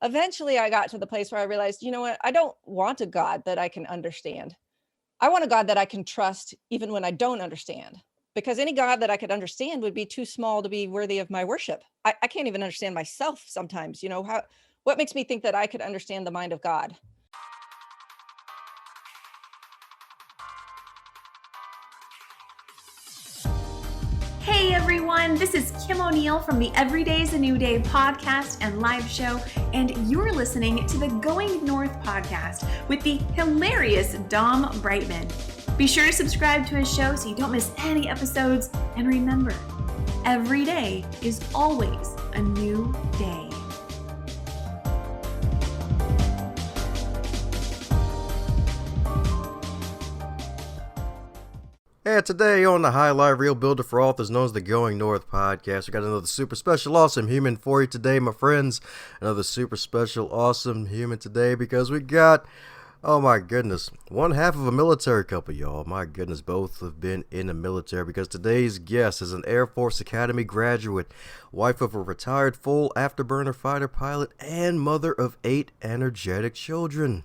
eventually I got to the place where I realized, you know what? I don't want a God that I can understand. I want a God that I can trust even when I don't understand. Because any God that I could understand would be too small to be worthy of my worship. I can't even understand myself sometimes. What makes me think that I could understand the mind of God? Hey everyone, this is Kim O'Neill from the Every Day is a New Day podcast and live show, and you're listening to the Going North podcast with the hilarious Dom Brightman. Be sure to subscribe to his show so you don't miss any episodes, and remember, every day is always a new day. And today on the Highlight Reel Builder for Authors, known as the Going North podcast, we got another super special, awesome human for you today, my friends. Another super special, awesome human today because we got, oh my goodness, one half of a military couple, y'all. My goodness, both have been in the military because today's guest is an Air Force Academy graduate, wife of a retired full afterburner fighter pilot, and mother of 8 energetic children.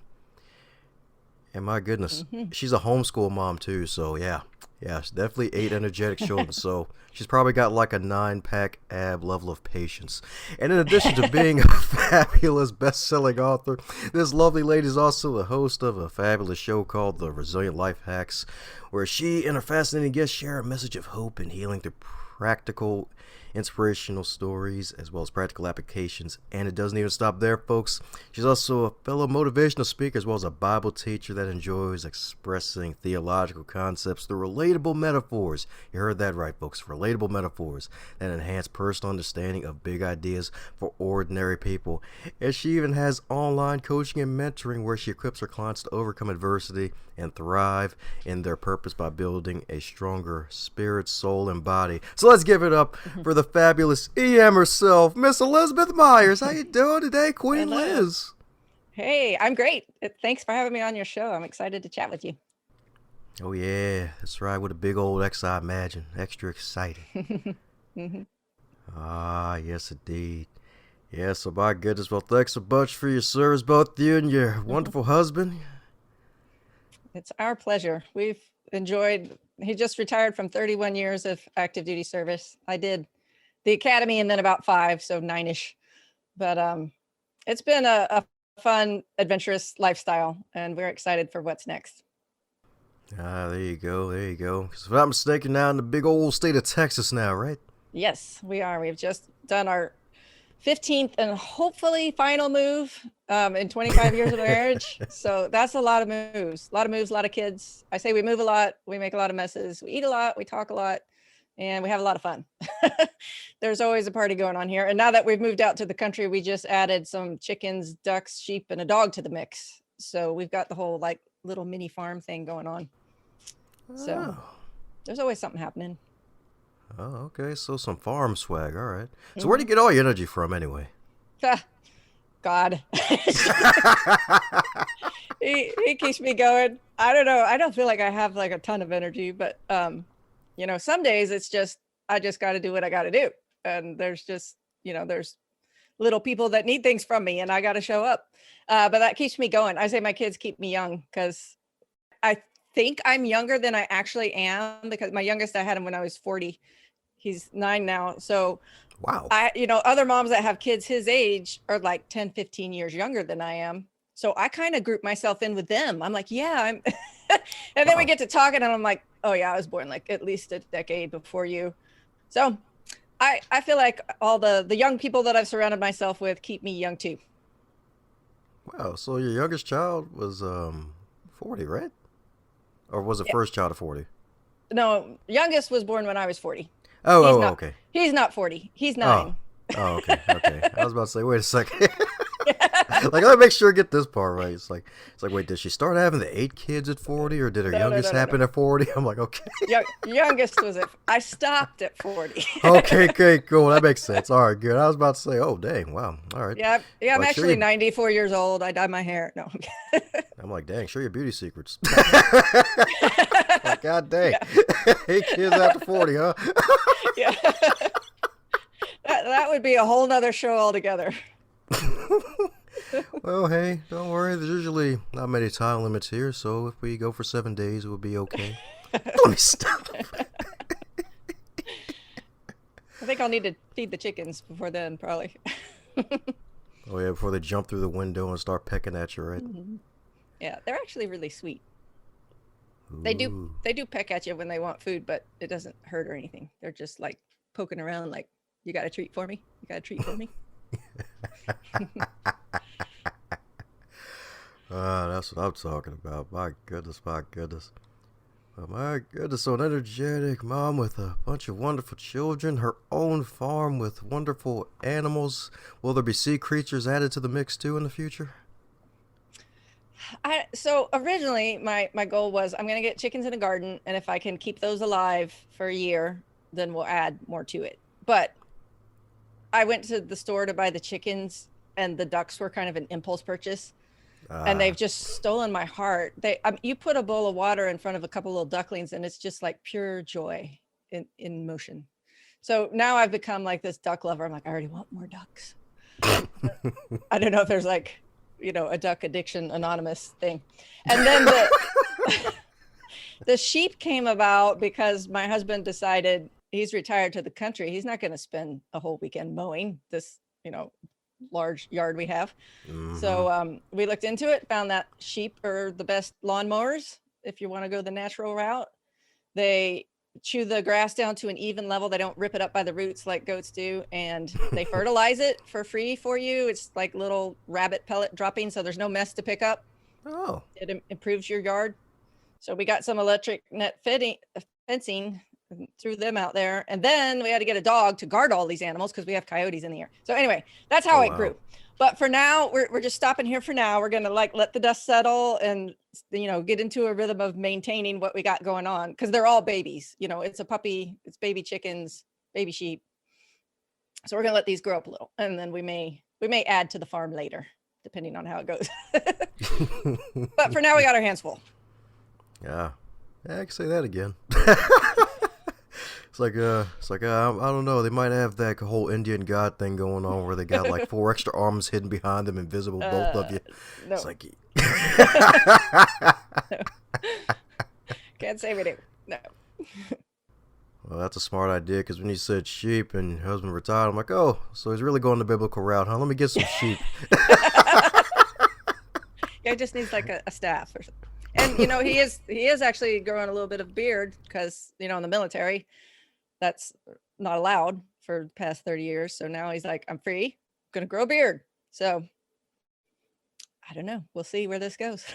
And my goodness, she's a homeschool mom too, so yeah, it's definitely 8 energetic children, so she's probably got like a 9-pack ab level of patience. And in addition to being a fabulous best-selling author, this lovely lady is also the host of a fabulous show called The Resilient Life Hacks, where she and her fascinating guests share a message of hope and healing through practical, inspirational stories as well as practical applications. And it doesn't even stop there, folks. She's also a fellow motivational speaker as well as a Bible teacher that enjoys expressing theological concepts through relatable metaphors. You heard that right, folks. Relatable metaphors that enhance personal understanding of big ideas for ordinary people. And she even has online coaching and mentoring where she equips her clients to overcome adversity and thrive in their purpose by building a stronger spirit, soul, and body. So let's give it up for the fabulous EM herself, Miss Elizabeth Meyers. How you doing today, Queen Hello. Liz? Hey, I'm great. Thanks for having me on your show. I'm excited to chat with you. Oh yeah, that's right, with a big old X, I imagine. Extra excited. Ah, yes indeed. Yes, so my goodness, well, thanks a bunch for your service, both you and your wonderful husband. It's our pleasure. We've enjoyed, he just retired from 31 years of active duty service. I did the academy and then about 5, so 9-ish. But it's been a fun, adventurous lifestyle, and we're excited for what's next. Ah, there you go. Because if I'm not mistaken, now in the big old state of Texas now, right? Yes, we are. We've just done our 15th and hopefully final move in 25 years of marriage. So that's a lot of moves, a lot of kids. I say we move a lot, we make a lot of messes, we eat a lot, we talk a lot, and we have a lot of fun. There's always a party going on here. And now that we've moved out to the country, we just added some chickens, ducks, sheep, and a dog to the mix. So we've got the whole like little mini farm thing going on. So there's always something happening. Oh, okay. So some farm swag. All right. So where do you get all your energy from anyway? God. he keeps me going. I don't know. I don't feel like I have like a ton of energy, but some days it's just, I just got to do what I got to do. And there's just, there's little people that need things from me and I got to show up. But that keeps me going. I say my kids keep me young because I think I'm younger than I actually am, because my youngest, I had him when I was 40. He's 9 now. So wow. Other moms that have kids his age are like 10, 15 years younger than I am. So I kind of group myself in with them. I'm like, yeah, I'm. And then we get to talking and I'm like, oh yeah, I was born like at least a decade before you. So I feel like all the young people that I've surrounded myself with keep me young too. Wow. So your youngest child was 40, right? Or was it first child of 40? No, youngest was born when I was 40. Okay. He's not 40. He's 9. Oh, okay. I was about to say, wait a second. Like, let me make sure I get this part right. It's like, wait, did she start having the 8 kids at 40, or did her youngest happen at 40? I'm like, okay. Youngest was I stopped at 40. Okay, cool. That makes sense. All right, good. I was about to say, oh, dang, wow. All right. Yeah, I'm like, actually 94 years old. I dyed my hair. No. I'm like, dang, show your beauty secrets. Like, God dang. Yeah. 8 kids after 40, huh? Yeah. That would be a whole nother show altogether. Well, hey, don't worry. There's usually not many time limits here, so if we go for 7 days, it will be okay. Let me stop. I think I'll need to feed the chickens before then, probably. Oh yeah, before they jump through the window and start pecking at you, right? Yeah, they're actually really sweet. Ooh. They do peck at you when they want food, but it doesn't hurt or anything. They're just like poking around like, you got a treat for me? You got a treat for me? That's what I'm talking about. My goodness, my goodness. Oh, my goodness, so an energetic mom with a bunch of wonderful children, her own farm with wonderful animals. Will there be sea creatures added to the mix too in the future? So originally my goal was I'm going to get chickens in a garden, and if I can keep those alive for a year, then we'll add more to it. But I went to the store to buy the chickens, and the ducks were kind of an impulse purchase. And they've just stolen my heart. You put a bowl of water in front of a couple little ducklings, and it's just like pure joy in motion. So now I've become like this duck lover. I'm like, I already want more ducks. I don't know if there's like, a duck addiction anonymous thing. And then the sheep came about because my husband decided he's retired to the country. He's not going to spend a whole weekend mowing this, large yard we have. So we looked into it, found that sheep are the best lawnmowers if you want to go the natural route. They chew the grass down to an even level. They don't rip it up by the roots like goats do, and they fertilize it for free for you. It's like little rabbit pellet droppings, so there's no mess to pick up. Oh, it improves your yard. So we got some electric net fencing, threw them out there, and then we had to get a dog to guard all these animals because we have coyotes in the air. So anyway, that's how it grew. But for now, we're just stopping here for now. We're gonna let the dust settle and get into a rhythm of maintaining what we got going on, because they're all babies. It's a puppy, it's baby chickens, baby sheep. So we're gonna let these grow up a little, and then we may add to the farm later, depending on how it goes. But for now, we got our hands full. Yeah, I can say that again. It's like I don't know. They might have that whole Indian god thing going on where they got like 4 extra arms hidden behind them, invisible, both of you. No. It's like, Can't say we do. No. Well, that's a smart idea, because when you said sheep and your husband retired, I'm like, oh, so he's really going the biblical route, huh? Let me get some sheep. Yeah, he just needs like a staff or something. And he is actually growing a little bit of beard because in the military that's not allowed for the past 30 years. So now he's like, I'm free, I'm gonna grow a beard. So I don't know, we'll see where this goes.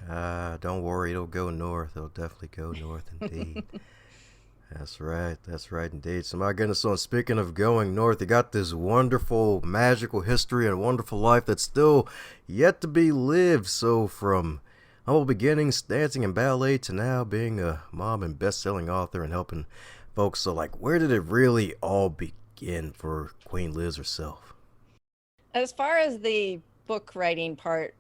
Don't worry, it'll go north. It'll definitely go north indeed. That's right indeed. So my goodness, so speaking of going north, you got this wonderful magical history and wonderful life that's still yet to be lived. So from humble beginnings, dancing and ballet, to now being a mom and best-selling author and helping folks. So like, where did it really all begin for Queen Liz herself? As far as the book writing part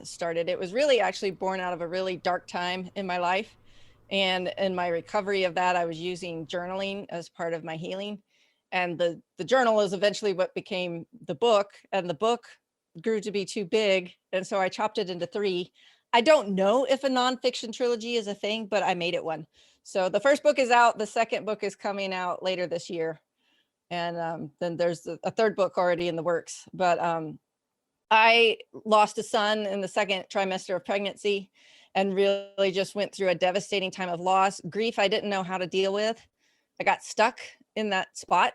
started, it was really actually born out of a really dark time in my life. And in my recovery of that, I was using journaling as part of my healing. And the journal is eventually what became the book. And the book grew to be too big. And so I chopped it into 3. I don't know if a nonfiction trilogy is a thing, but I made it one. So the first book is out. The second book is coming out later this year. And then there's a third book already in the works. But I lost a son in the second trimester of pregnancy and really just went through a devastating time of loss, grief I didn't know how to deal with. I got stuck in that spot.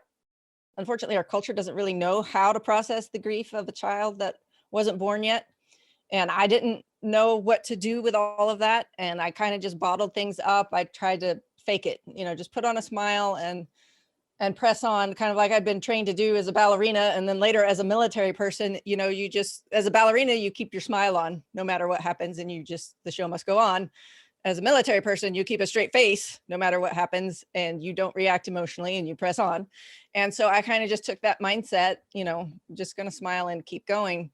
Unfortunately, our culture doesn't really know how to process the grief of a child that wasn't born yet. And I didn't know what to do with all of that. And I kind of just bottled things up. I tried to fake it, just put on a smile and press on, kind of like I'd been trained to do as a ballerina. And then later as a military person, you just, as a ballerina, you keep your smile on no matter what happens, and the show must go on. As a military person, you keep a straight face no matter what happens, and you don't react emotionally, and you press on. And so I kind of just took that mindset, just going to smile and keep going.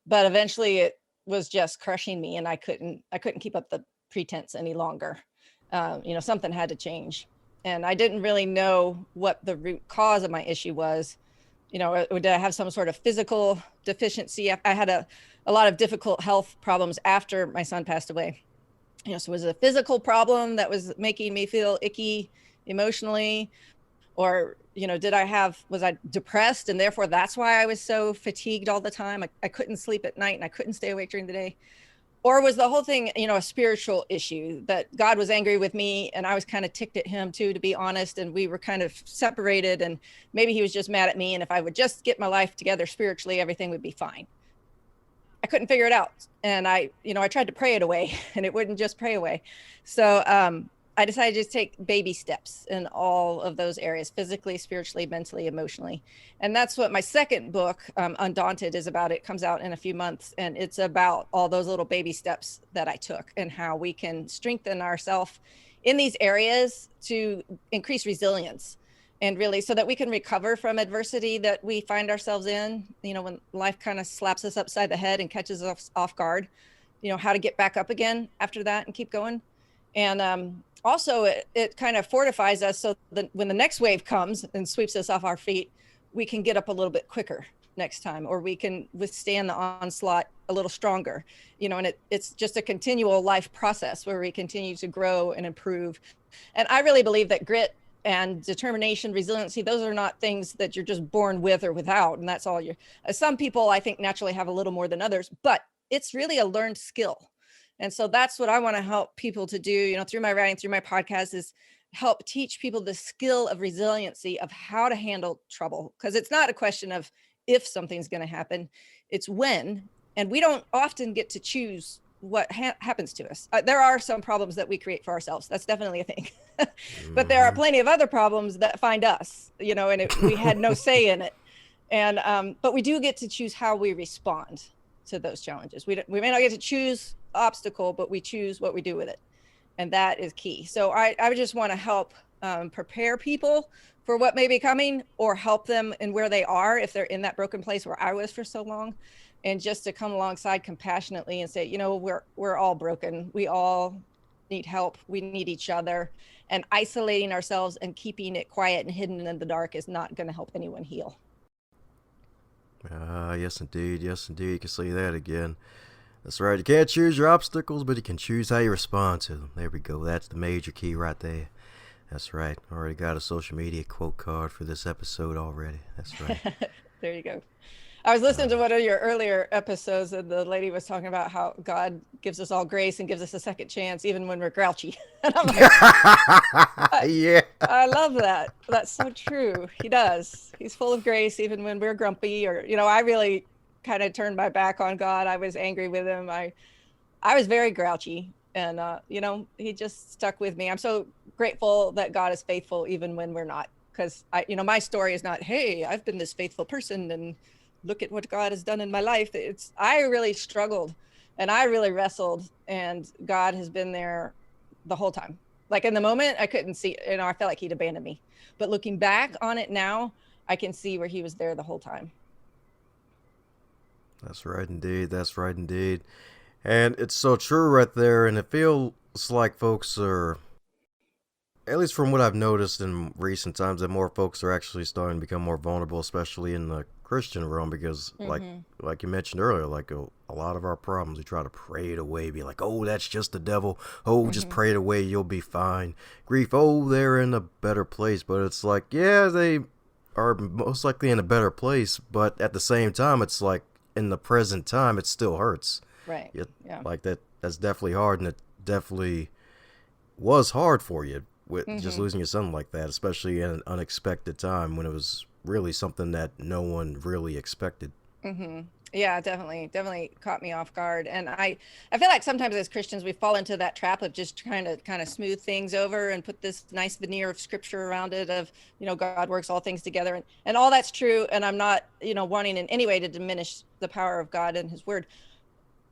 But eventually it was just crushing me, and I couldn't keep up the pretense any longer. Something had to change. And I didn't really know what the root cause of my issue was did I have some sort of physical deficiency? I had a lot of difficult health problems after my son passed away. So was it a physical problem that was making me feel icky emotionally? Or, was I depressed and therefore that's why I was so fatigued all the time? I couldn't sleep at night and I couldn't stay awake during the day. Or was the whole thing, a spiritual issue that God was angry with me and I was kind of ticked at him too, to be honest. And we were kind of separated and maybe he was just mad at me. And if I would just get my life together spiritually, everything would be fine. I couldn't figure it out. And I tried to pray it away and it wouldn't just pray away. So I decided to just take baby steps in all of those areas, physically, spiritually, mentally, emotionally. And that's what my second book, Undaunted, is about. It comes out in a few months. And it's about all those little baby steps that I took and how we can strengthen ourselves in these areas to increase resilience. And really so that we can recover from adversity that we find ourselves in, when life kind of slaps us upside the head and catches us off guard, how to get back up again after that and keep going. And also it kind of fortifies us so that when the next wave comes and sweeps us off our feet, we can get up a little bit quicker next time, or we can withstand the onslaught a little stronger, and it's just a continual life process where we continue to grow and improve. And I really believe that grit and determination, resiliency, those are not things that you're just born with or without. And that's all some people I think naturally have a little more than others, but it's really a learned skill. And so that's what I want to help people to do, through my writing, through my podcast, is help teach people the skill of resiliency, of how to handle trouble. Because it's not a question of if something's going to happen, it's when. And we don't often get to choose what happens to us. There are some problems that we create for ourselves. That's definitely a thing. But there are plenty of other problems that find us, and we had no say in it. And but we do get to choose how we respond to those challenges. We may not get to choose obstacle, but we choose what we do with it. And that is key. So I just want to help prepare people for what may be coming, or help them in where they are if they're in that broken place where I was for so long, and just to come alongside compassionately and say, we're all broken. We all need help. We need each other. And isolating ourselves and keeping it quiet and hidden in the dark is not going to help anyone heal. Yes, indeed. Yes, indeed. You can say that again. That's right. You can't choose your obstacles, but you can choose how you respond to them. There we go. That's the major key right there. That's right. Already got a social media quote card for this episode already. That's right. There you go. I was listening to one of your earlier episodes, and the lady was talking about how God gives us all grace and gives us a second chance, even when we're grouchy. And I'm like, yeah. I love that. That's so true. He does. He's full of grace, even when we're grumpy, or, I really kind of turned my back on God. I was angry with him. I was very grouchy, and, he just stuck with me. I'm so grateful that God is faithful, even when we're not, because my story is not, hey, I've been this faithful person and look at what God has done in my life. I really struggled and I really wrestled, and God has been there the whole time. Like in the moment, I couldn't see, I felt like he'd abandoned me, but looking back on it now, I can see where he was there the whole time. That's right indeed. That's right indeed. And it's so true right there. And it feels like folks are, at least from what I've noticed in recent times, that more folks are actually starting to become more vulnerable, especially in the Christian realm, because like you mentioned earlier, like a lot of our problems, we try to pray it away, be like, oh, that's just the devil. Oh, just pray it away. You'll be fine. Grief. Oh, they're in a better place. But it's like, yeah, they are most likely in a better place. But at the same time, it's like in the present time, it still hurts. Right. Yeah. Like that's definitely hard. And it definitely was hard for you with just losing your son like that, especially in an unexpected time when it was really something that no one really expected. Yeah, definitely caught me off guard. And I feel like sometimes as Christians, we fall into that trap of just trying to kind of smooth things over and put this nice veneer of scripture around it of, God works all things together. And all that's true. And I'm not, wanting in any way to diminish the power of God and his word.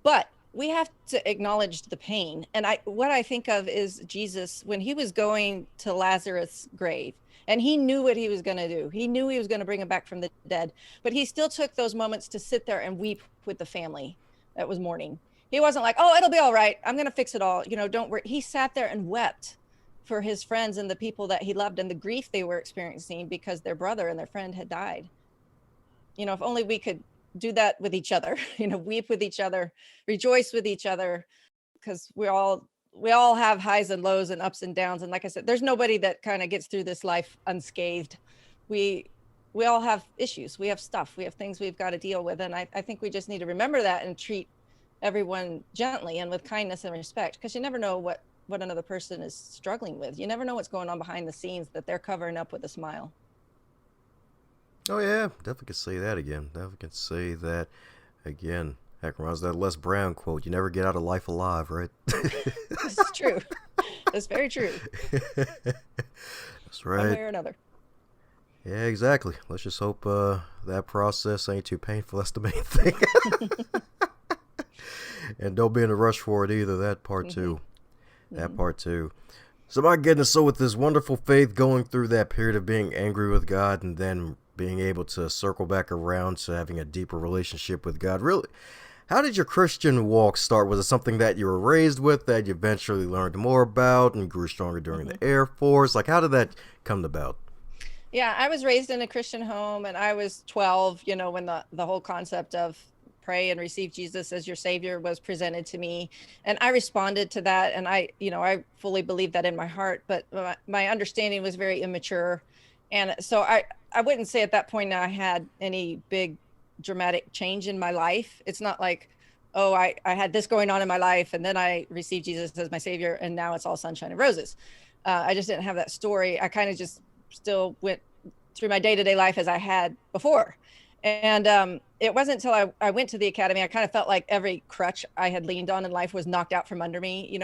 But we have to acknowledge the pain. And what I think of is Jesus, when he was going to Lazarus' grave, and he knew what he was going to do. He knew he was going to bring him back from the dead, but he still took those moments to sit there and weep with the family that was mourning. He wasn't like, oh, it'll be all right. I'm going to fix it all. Don't worry. He sat there and wept for his friends and the people that he loved and the grief they were experiencing because their brother and their friend had died. if only we could do that with each other, weep with each other, rejoice with each other, because we all have highs and lows and ups and downs. And like I said, there's nobody that kind of gets through this life unscathed. We all have issues. We have stuff. We have things we've got to deal with. And I think we just need to remember that and treat everyone gently and with kindness and respect, because you never know what another person is struggling with. You never know what's going on behind the scenes that they're covering up with a smile. Oh yeah, definitely can say that again. Definitely can say that again. Heck, reminds that Les Brown quote, "You never get out of life alive," right? This is true. That's very true. That's right. One way or another. Yeah, exactly. Let's just hope that process ain't too painful. That's the main thing. And don't be in a rush for it either. That part too. That part too. So my goodness, so with this wonderful faith going through that period of being angry with God and then being able to circle back around to having a deeper relationship with God, really, how did your Christian walk start? Was it something that you were raised with that you eventually learned more about and grew stronger during the Air Force? Like, how did that come about? Yeah, I was raised in a Christian home, and I was 12, when the whole concept of pray and receive Jesus as your savior was presented to me. And I responded to that. And I fully believed that in my heart, but my understanding was very immature. And so I wouldn't say at that point I had any big dramatic change in my life. It's not like, oh, I had this going on in my life and then I received Jesus as my savior and now it's all sunshine and roses. I just didn't have that story. I kind of just still went through my day-to-day life as I had before. And it wasn't until I went to the academy, I kind of felt like every crutch I had leaned on in life was knocked out from under me.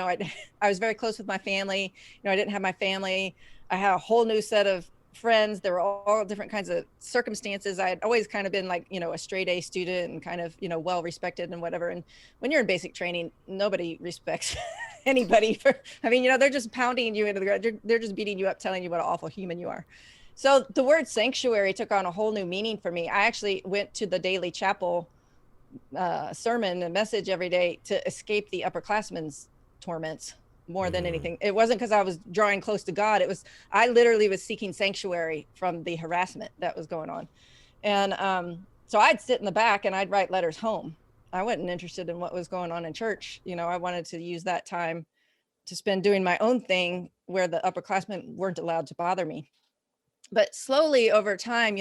I was very close with my family. I didn't have my family. I had a whole new set of friends. There were all different kinds of circumstances. I had always kind of been like, a straight A student and kind of, well respected and whatever. And when you're in basic training, nobody respects anybody they're just pounding you into the ground. They're just beating you up, telling you what an awful human you are. So the word sanctuary took on a whole new meaning for me. I actually went to the daily chapel sermon and message every day to escape the upperclassmen's torments more than anything. It wasn't because I was drawing close to God. I literally was seeking sanctuary from the harassment that was going on. And so I'd sit in the back and I'd write letters home. I wasn't interested in what was going on in church. I wanted to use that time to spend doing my own thing where the upperclassmen weren't allowed to bother me. But slowly over time,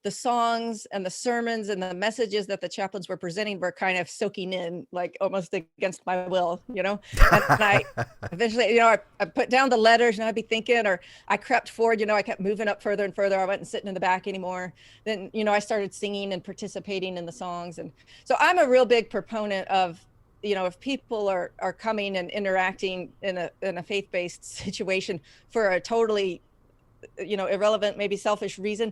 the songs and the sermons and the messages that the chaplains were presenting were kind of soaking in, like almost against my will, and I eventually, I put down the letters and I'd be thinking, or I crept forward, I kept moving up further and further. I wasn't sitting in the back anymore. Then, I started singing and participating in the songs. And so I'm a real big proponent of, if people are coming and interacting in a faith-based situation for a totally irrelevant, maybe selfish reason,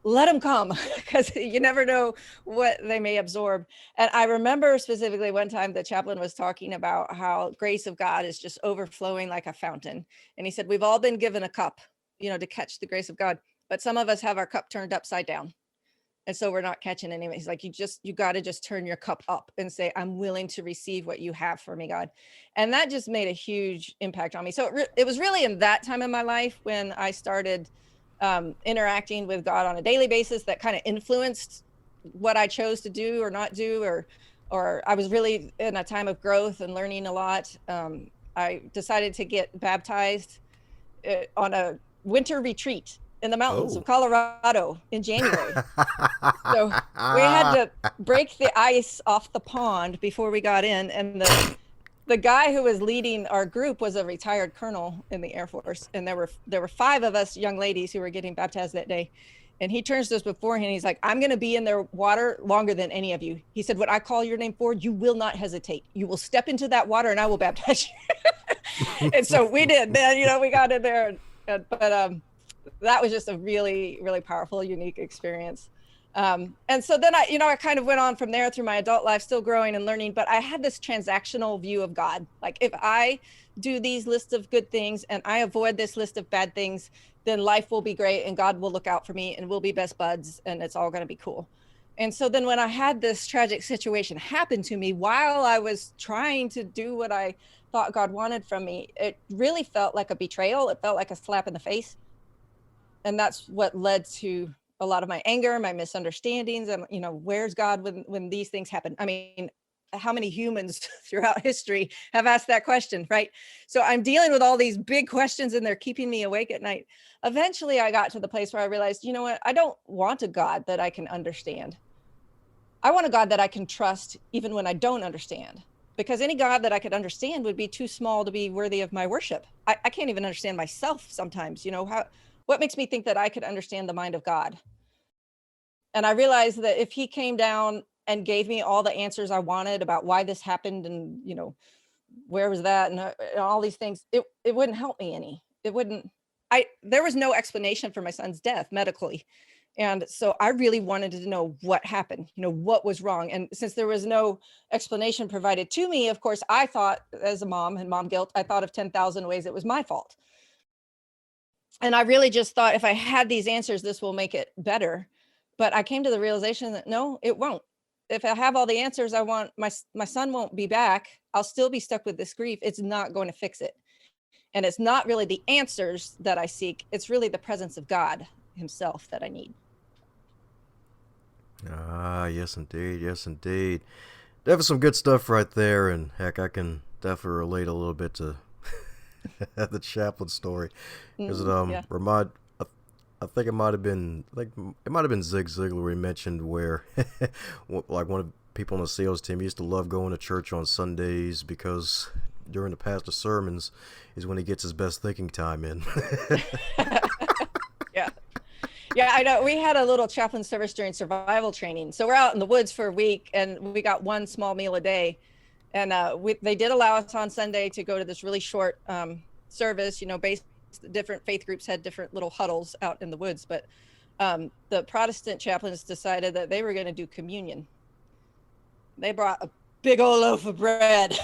let them come, because you never know what they may absorb. And I remember specifically one time the chaplain was talking about how grace of God is just overflowing like a fountain. And he said, we've all been given a cup, to catch the grace of God, but some of us have our cup turned upside down. And so we're not catching any of it. He's like, you got to just turn your cup up and say, I'm willing to receive what you have for me, God. And that just made a huge impact on me. So it was really in that time in my life when I started interacting with God on a daily basis that kind of influenced what I chose to do or not do, or I was really in a time of growth and learning a lot. I decided to get baptized on a winter retreat in the mountains of Colorado in January. So we had to break the ice off the pond before we got in. And the guy who was leading our group was a retired colonel in the Air Force. And there were 5 of us young ladies who were getting baptized that day. And he turns to us beforehand. He's like, I'm going to be in their water longer than any of you. He said, when I call your name forward, you will not hesitate. You will step into that water and I will baptize you. And so we did. Then, we got in there. But that was just a really, really powerful, unique experience. And so then I kind of went on from there through my adult life, still growing and learning, but I had this transactional view of God. Like, if I do these lists of good things and I avoid this list of bad things, then life will be great and God will look out for me and we'll be best buds and it's all going to be cool. And so then when I had this tragic situation happen to me while I was trying to do what I thought God wanted from me, it really felt like a betrayal. It felt like a slap in the face. And that's what led to a lot of my anger, my misunderstandings, and, where's God when these things happen? I mean, how many humans throughout history have asked that question, right? So I'm dealing with all these big questions and they're keeping me awake at night. Eventually I got to the place where I realized, you know what? I don't want a God that I can understand. I want a God that I can trust even when I don't understand, because any God that I could understand would be too small to be worthy of my worship. I can't even understand myself sometimes, what makes me think that I could understand the mind of God? And I realized that if he came down and gave me all the answers I wanted about why this happened and, where was that and all these things, it wouldn't help me any. It wouldn't. There was no explanation for my son's death medically. And so I really wanted to know what happened, what was wrong. And since there was no explanation provided to me, of course, I thought, as a mom and mom guilt, I thought of 10,000 ways it was my fault. And I really just thought, if I had these answers, this will make it better. But I came to the realization that no, it won't. If I have all the answers I want, my son won't be back. I'll still be stuck with this grief. It's not going to fix it. And it's not really the answers that I seek. It's really the presence of God himself that I need. Ah, yes, indeed. Yes, indeed. Definitely some good stuff right there. And heck, I can definitely relate a little bit to the chaplain story. Because Yeah. I think it might have been Zig Ziglar we mentioned where like one of the people on the sales team used to love going to church on Sundays because during the pastor's sermons is when he gets his best thinking time in. Yeah. Yeah, I know. We had a little chaplain service during survival training. So we're out in the woods for a week and we got one small meal a day. And they did allow us on Sunday to go to this really short service, different faith groups had different little huddles out in the woods. But the Protestant chaplains decided that they were going to do communion. They brought a big old loaf of bread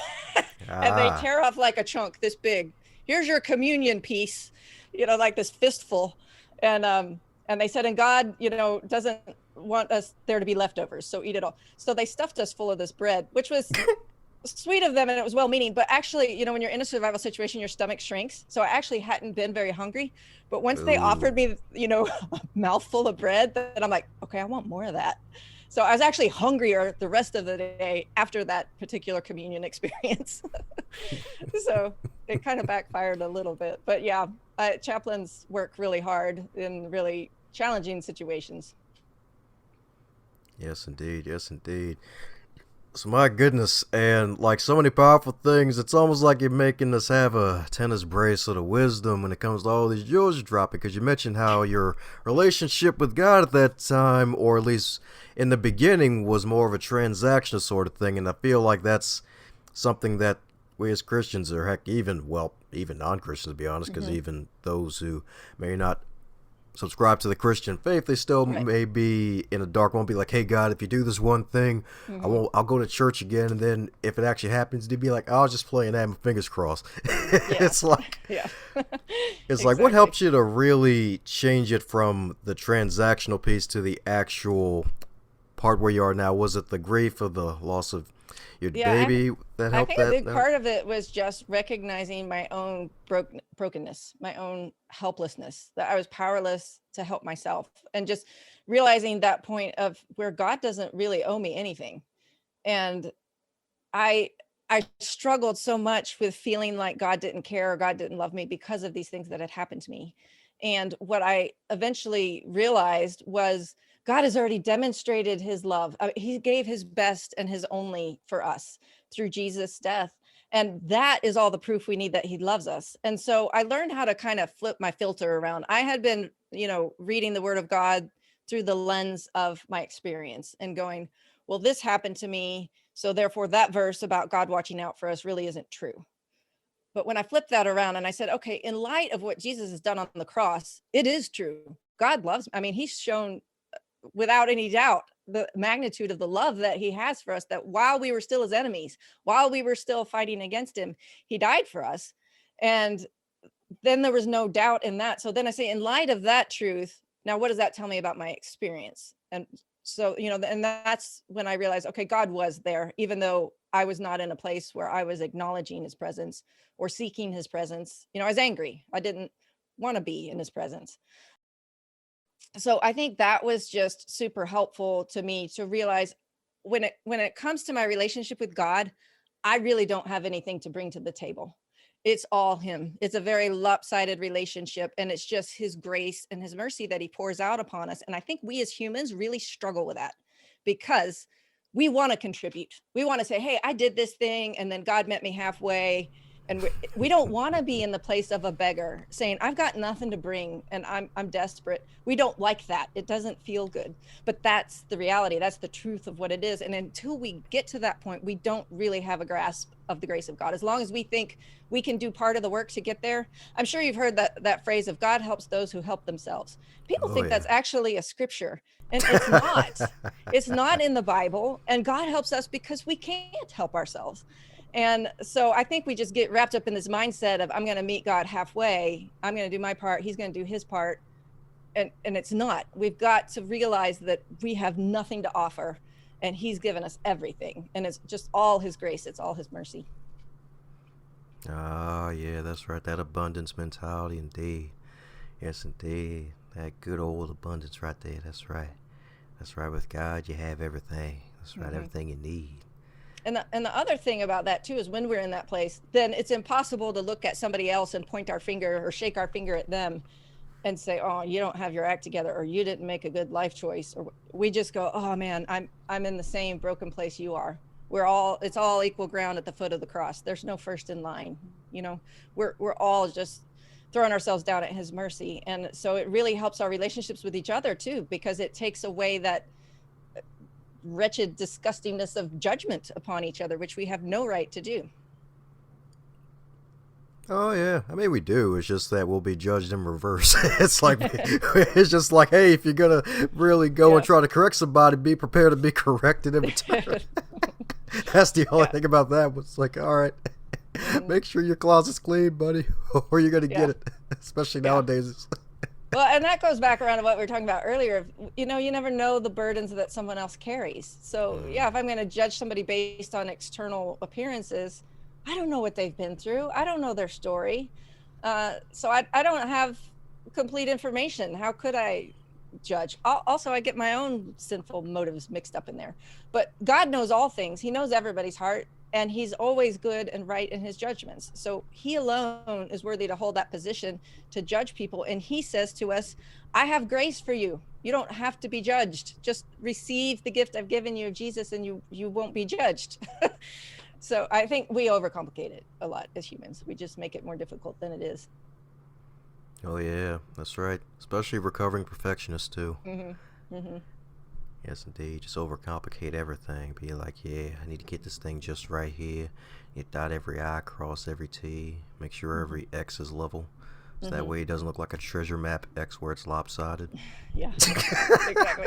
and they tear off like a chunk this big. Here's your communion piece, like this fistful. And they said, and God, doesn't want us there to be leftovers. So eat it all. So they stuffed us full of this bread, which was sweet of them. And it was well-meaning, but actually, when you're in a survival situation, your stomach shrinks. So I actually hadn't been very hungry, but once they offered me, a mouthful of bread, then I'm like, okay, I want more of that. So I was actually hungrier the rest of the day after that particular communion experience. So it kind of backfired a little bit, but yeah, chaplains work really hard in really challenging situations. Yes, indeed. Yes, indeed. So my goodness, and like so many powerful things, it's almost like you're making us have a tennis bracelet of wisdom when it comes to all these jewels you're dropping, because you mentioned how your relationship with God at that time, or at least in the beginning, was more of a transactional sort of thing, and I feel like that's something that we as Christians, or heck, even non-Christians, to be honest, because even those who may not subscribe to the Christian faith, they still may be in a dark moment, be like, hey God, if you do this one thing, I'll go to church again, and then if it actually happens, they'd be like, I was just playing that, my fingers crossed. It's like, it's exactly. Like, what helped you to really change it from the transactional piece to the actual part where you are now? Was it the grief of the loss of your baby that helped? I think a big part of it was just recognizing my own brokenness, my own helplessness, that I was powerless to help myself, and just realizing that point of where God doesn't really owe me anything. And I struggled so much with feeling like God didn't care or God didn't love me because of these things that had happened to me. And what I eventually realized was God has already demonstrated his love. He gave his best and his only for us through Jesus' death. And that is all the proof we need that he loves us. And so I learned how to kind of flip my filter around. I had been, reading the word of God through the lens of my experience and going, well, this happened to me, so therefore that verse about God watching out for us really isn't true. But when I flipped that around and I said, okay, in light of what Jesus has done on the cross, it is true. God loves me. I mean, he's shown without any doubt the magnitude of the love that he has for us, that while we were still his enemies, while we were still fighting against him, he died for us. And then there was no doubt in that. So then I say, in light of that truth, now what does that tell me about my experience? And so, and that's when I realized, okay, God was there, even though I was not in a place where I was acknowledging his presence or seeking his presence. I was angry. I didn't want to be in his presence. So I think that was just super helpful to me to realize when it comes to my relationship with God, I really don't have anything to bring to the table. It's all him. It's a very lopsided relationship, and it's just his grace and his mercy that he pours out upon us. And I think we as humans really struggle with that because we want to contribute. We want to say, hey, I did this thing and then God met me halfway. And we don't want to be in the place of a beggar saying, I've got nothing to bring and I'm desperate. We don't like that. It doesn't feel good. But that's the reality. That's the truth of what it is. And until we get to that point, we don't really have a grasp of the grace of God. As long as we think we can do part of the work to get there. I'm sure you've heard that phrase of God helps those who help themselves. People think that's actually a scripture. And it's not. It's not in the Bible. And God helps us because we can't help ourselves. And so I think we just get wrapped up in this mindset of I'm going to meet God halfway. I'm going to do my part. He's going to do his part. And it's not. We've got to realize that we have nothing to offer and he's given us everything. And it's just all his grace. It's all his mercy. Oh, yeah, that's right. That abundance mentality, indeed. Yes, indeed. That good old abundance right there. That's right. That's right. With God, you have everything. That's right. Everything you need. And the other thing about that too is when we're in that place, then it's impossible to look at somebody else and point our finger or shake our finger at them and say, oh, you don't have your act together, or you didn't make a good life choice. Or we just go, oh man, I'm in the same broken place you are. It's all equal ground at the foot of the cross. There's no first in line. You know, we're all just throwing ourselves down at his mercy. And so it really helps our relationships with each other too, because it takes away that wretched disgustingness of judgment upon each other, which we have no right to do. Oh yeah, I mean we do. It's just that we'll be judged in reverse. It's like it's just like, hey, if you're gonna really go and try to correct somebody, be prepared to be corrected in return. That's the only thing about that. Was like, all right, make sure your closet's clean, buddy, or you're gonna get it. Especially nowadays. Well, and that goes back around to what we were talking about earlier. You know, you never know the burdens that someone else carries. So yeah, if I'm going to judge somebody based on external appearances, I don't know what they've been through. I don't know their story. So I don't have complete information. How could I judge? Also, I get my own sinful motives mixed up in there. But God knows all things. He knows everybody's heart. And he's always good and right in his judgments. So he alone is worthy to hold that position to judge people. And he says to us, I have grace for you. You don't have to be judged. Just receive the gift I've given you of Jesus and you won't be judged. So I think we overcomplicate it a lot as humans. We just make it more difficult than it is. Oh yeah, that's right. Especially recovering perfectionists too. Yes, indeed. Just overcomplicate everything. Be like, yeah, I need to get this thing just right here. You dot every I, cross every T. Make sure every X is level. So that way it doesn't look like a treasure map X where it's lopsided. Yeah, exactly.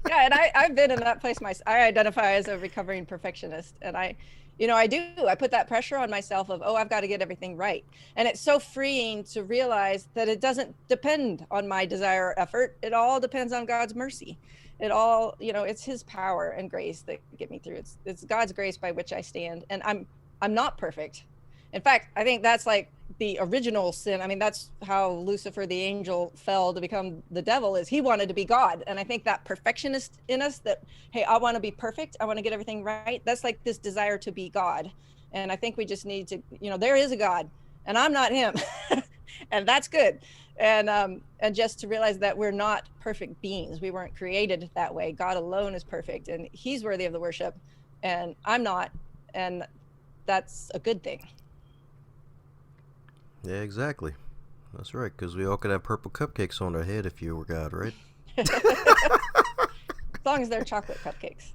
Yeah, and I've been in that place myself. I identify as a recovering perfectionist. And I put that pressure on myself of, I've got to get everything right. And it's so freeing to realize that it doesn't depend on my desire or effort. It all depends on God's mercy. It all, it's his power and grace that get me through. It's God's grace by which I stand. And I'm not perfect. In fact, I think that's like the original sin. I mean, that's how Lucifer, the angel, fell to become the devil, is he wanted to be God. And I think that perfectionist in us that, hey, I want to be perfect. I want to get everything right. That's like this desire to be God. And I think we just need to, there is a God and I'm not him. And that's good. And just to realize that we're not perfect beings. We weren't created that way. God alone is perfect and he's worthy of the worship and I'm not. And that's a good thing. Yeah, exactly. That's right, because we all could have purple cupcakes on our head if you were God, right? As long as they're chocolate cupcakes.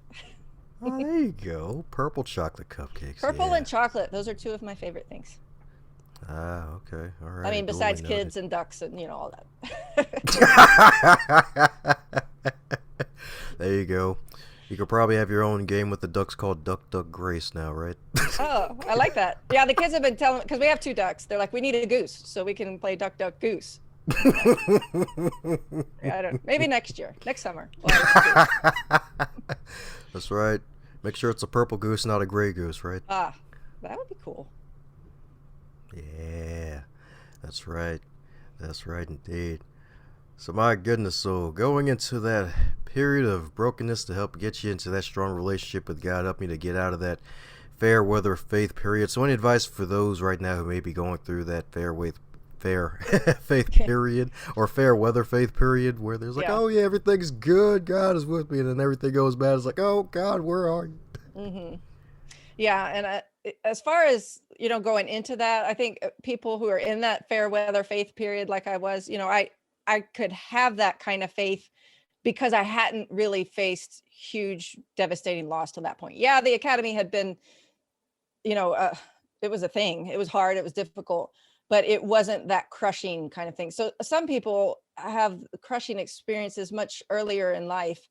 Oh, there you go. Purple chocolate cupcakes. Purple and chocolate. Those are two of my favorite things. Ah, okay. All right. I mean, besides kids and ducks and, all that. There you go. You could probably have your own game with the ducks called Duck Duck Grace now, right? Oh, I like that. Yeah, the kids have been telling, because we have two ducks. They're like, we need a goose so we can play Duck Duck Goose. Maybe next year, next summer. That's right. Make sure it's a purple goose, not a gray goose, right? Ah, that would be cool. Yeah, that's right. That's right indeed. So my goodness, so going into that period of brokenness to help get you into that strong relationship with God, help me to get out of that fair weather faith period. So any advice for those right now who may be going through that fair faith period or fair weather faith period where there's like, Yeah. oh yeah, everything's good, God is with me, and then everything goes bad. It's like, oh God, where are you? hmm Yeah, and as far as going into that, I think people who are in that fair weather faith period, like I was, I could have that kind of faith because I hadn't really faced huge, devastating loss to that point. Yeah, the academy had been, you know, uh, it was a thing. It was hard. It was difficult, but it wasn't that crushing kind of thing. So some people have crushing experiences much earlier in life.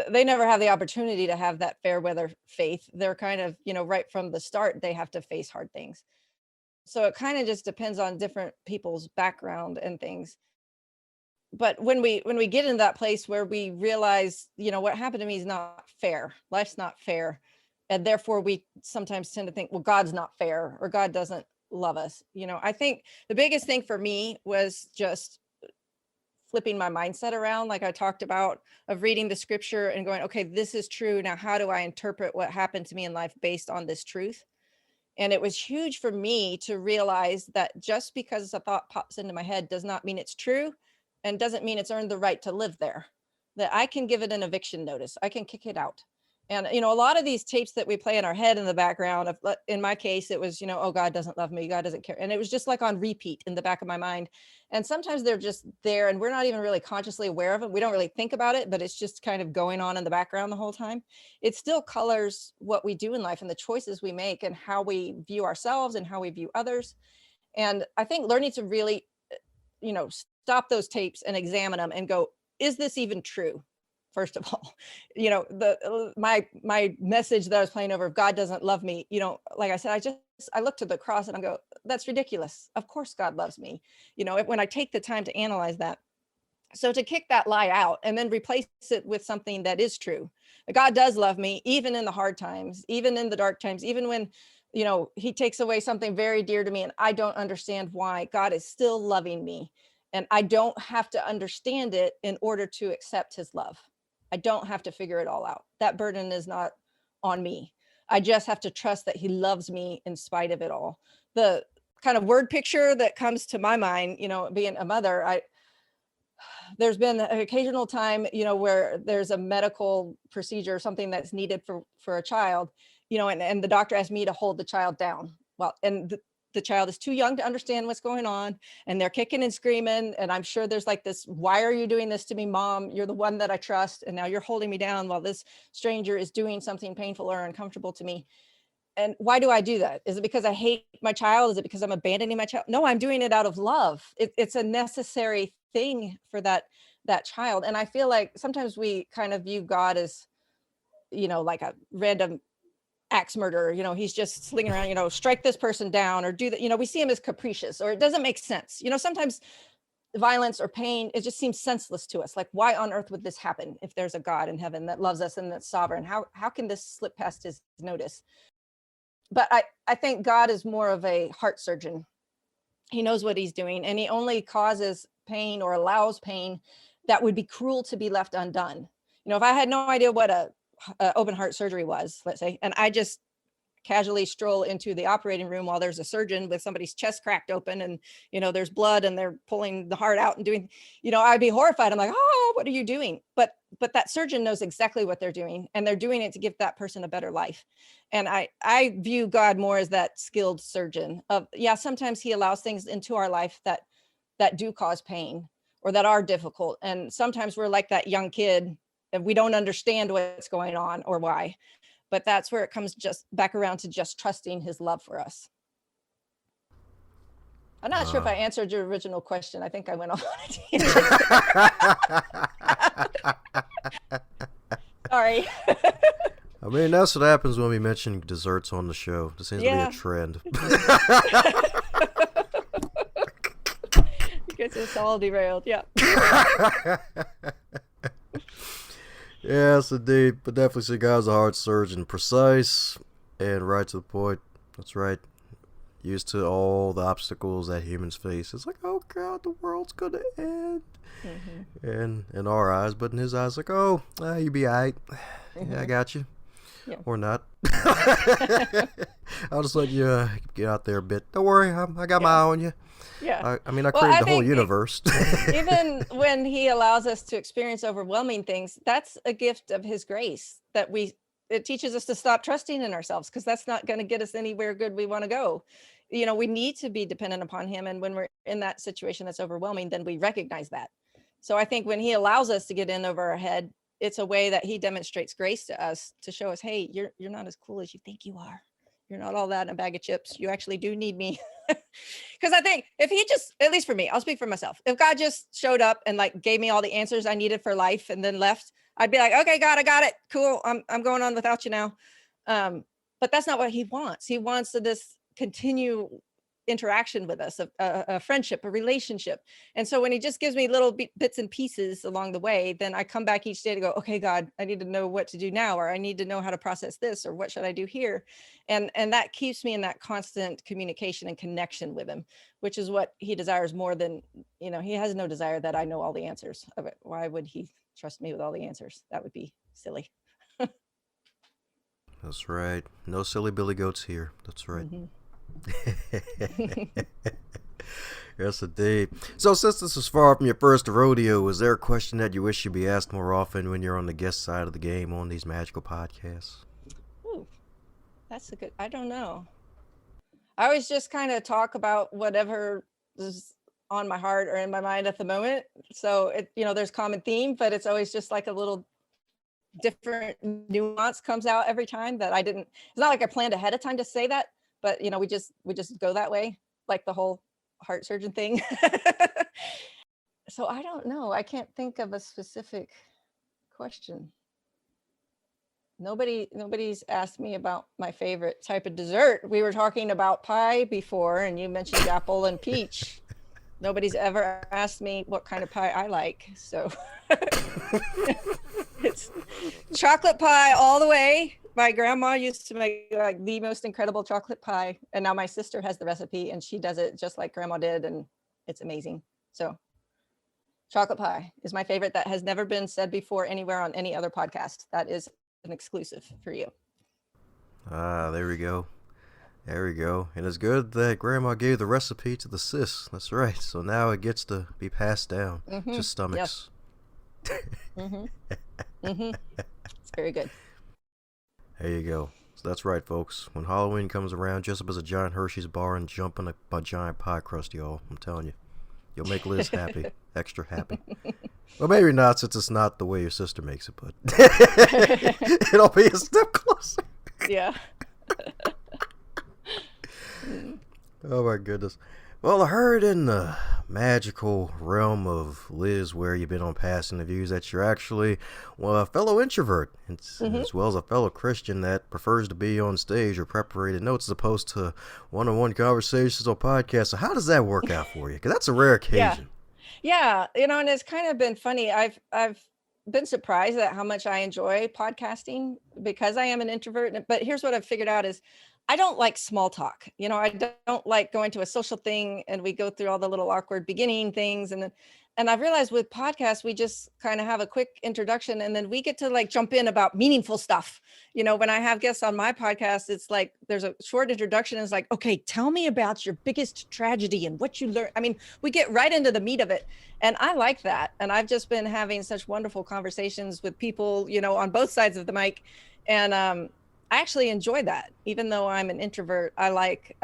They never have the opportunity to have that fair weather faith. They're kind of, right from the start, they have to face hard things. So it kind of just depends on different people's background and things. But when we get in that place where we realize, what happened to me is not fair. Life's not fair. And therefore we sometimes tend to think, well, God's not fair or God doesn't love us. I think the biggest thing for me was just flipping my mindset around, like I talked about, of reading the scripture and going, okay, this is true. Now, how do I interpret what happened to me in life based on this truth? And it was huge for me to realize that just because a thought pops into my head does not mean it's true and doesn't mean it's earned the right to live there, that I can give it an eviction notice. I can kick it out. And, a lot of these tapes that we play in our head in the background of, in my case, it was, oh, God doesn't love me. God doesn't care. And it was just like on repeat in the back of my mind. And sometimes they're just there and we're not even really consciously aware of it. We don't really think about it, but it's just kind of going on in the background the whole time. It still colors what we do in life and the choices we make and how we view ourselves and how we view others. And I think learning to really, stop those tapes and examine them and go, is this even true? First of all, my message that I was playing over, if God doesn't love me, like I said, I look to the cross and I go, that's ridiculous. Of course God loves me. When I take the time to analyze that. So to kick that lie out and then replace it with something that is true. God does love me, even in the hard times, even in the dark times, even when, he takes away something very dear to me and I don't understand why. God is still loving me. And I don't have to understand it in order to accept his love. I don't have to figure it all out. That burden is not on me. I just have to trust that he loves me in spite of it all. The kind of word picture that comes to my mind, being a mother, there's been an occasional time, where there's a medical procedure, something that's needed for a child, and the doctor asked me to hold the child down. Well, and the child is too young to understand what's going on and they're kicking and screaming. And I'm sure there's like this, why are you doing this to me, Mom? You're the one that I trust. And now you're holding me down while this stranger is doing something painful or uncomfortable to me. And why do I do that? Is it because I hate my child? Is it because I'm abandoning my child? No, I'm doing it out of love. It's a necessary thing for that child. And I feel like sometimes we kind of view God as, like a random axe murderer. He's just slinging around, strike this person down or do that. We see him as capricious or it doesn't make sense. Sometimes violence or pain, it just seems senseless to us. Like, why on earth would this happen if there's a God in heaven that loves us and that's sovereign? How can this slip past his notice? But I think God is more of a heart surgeon. He knows what he's doing and he only causes pain or allows pain that would be cruel to be left undone. If I had no idea what a open heart surgery was, let's say, and I just casually stroll into the operating room while there's a surgeon with somebody's chest cracked open and, there's blood and they're pulling the heart out and doing, I'd be horrified. I'm like, oh, what are you doing? But that surgeon knows exactly what they're doing and they're doing it to give that person a better life. And I view God more as that skilled surgeon of, yeah, sometimes he allows things into our life that do cause pain or that are difficult. And sometimes we're like that young kid and we don't understand what's going on or why. But that's where it comes just back around to just trusting his love for us. I'm not sure if I answered your original question. I think I went off on a tangent. Sorry. I mean, that's what happens when we mention desserts on the show. It seems to be a trend. You guys are all derailed. Yeah. Yes, indeed. But definitely see God's a heart surgeon, precise and right to the point. That's right. used to all the obstacles that humans face. It's like, oh God, the world's gonna end. And in our eyes, but in his eyes, like, oh, you be alright. Yeah, I got you. Yeah. Or not. I'll just let you get out there a bit. Don't worry, I got my eye on you. Yeah. I mean, I Well, created I the whole think universe. even when he allows us to experience overwhelming things, that's a gift of his grace that it teaches us to stop trusting in ourselves, because that's not going to get us anywhere good we want to go. You know, we need to be dependent upon him. And when we're in that situation that's overwhelming, then we recognize that. So I think when he allows us to get in over our head, it's a way that he demonstrates grace to us to show us, hey, you're not as cool as you think you are. You're not all that in a bag of chips. You actually do need me. Because I think if he just, at least for me, I'll speak for myself. If God just showed up and like gave me all the answers I needed for life and then left, I'd be like, okay, God, I got it. Cool. I'm going on without you now. But that's not what he wants. He wants this continue interaction with us, a friendship, a relationship. And so when he just gives me little bits and pieces along the way, then I come back each day to go, okay, God, I need to know what to do now, or I need to know how to process this, or what should I do here? And that keeps me in that constant communication and connection with him, which is what he desires more than, he has no desire that I know all the answers of it. Why would he trust me with all the answers? That would be silly. That's right. No silly billy goats here. That's right. Yes, indeed. So since this is far from your first rodeo, is there a question that you wish you'd be asked more often when you're on the guest side of the game on these magical podcasts? Ooh, that's I don't know. I always just kind of talk about whatever is on my heart or in my mind at the moment. So there's common theme, but it's always just like a little different nuance comes out every time that it's not like I planned ahead of time to say that, but we just go that way, like the whole heart surgeon thing. So I don't know. I can't think of a specific question. Nobody's asked me about my favorite type of dessert. We were talking about pie before, and you mentioned apple and peach. Nobody's ever asked me what kind of pie I like. So it's chocolate pie all the way. My grandma used to make like the most incredible chocolate pie. And now my sister has the recipe and she does it just like grandma did. And it's amazing. So chocolate pie is my favorite. That has never been said before anywhere on any other podcast. That is an exclusive for you. There we go. There we go. And it's good that grandma gave the recipe to the sis. That's right. So now it gets to be passed down to stomachs. It's very good. There you go. So that's right, folks. When Halloween comes around, dress up as a giant Hershey's bar and jump on a giant pie crust, y'all. I'm telling you. You'll make Liz happy. Extra happy. Well, maybe not, since it's not the way your sister makes it, but it'll be a step closer. Yeah. Oh my goodness. Well, I heard in the magical realm of Liz, where you've been on past interviews, that you're actually a fellow introvert, as well as a fellow Christian that prefers to be on stage or preparated notes as opposed to one-on-one conversations or podcasts. So how does that work out for you? Because that's a rare occasion. Yeah. And it's kind of been funny. I've been surprised at how much I enjoy podcasting because I am an introvert. But here's what I've figured out is I don't like small talk. I don't like going to a social thing and we go through all the little awkward beginning things. And I've realized with podcasts, we just kind of have a quick introduction and then we get to like jump in about meaningful stuff. When I have guests on my podcast, it's like, there's a short introduction. And it's like, okay, tell me about your biggest tragedy and what you learned. I mean, we get right into the meat of it. And I like that. And I've just been having such wonderful conversations with people, on both sides of the mic. And, I actually enjoy that. Even though I'm an introvert, I like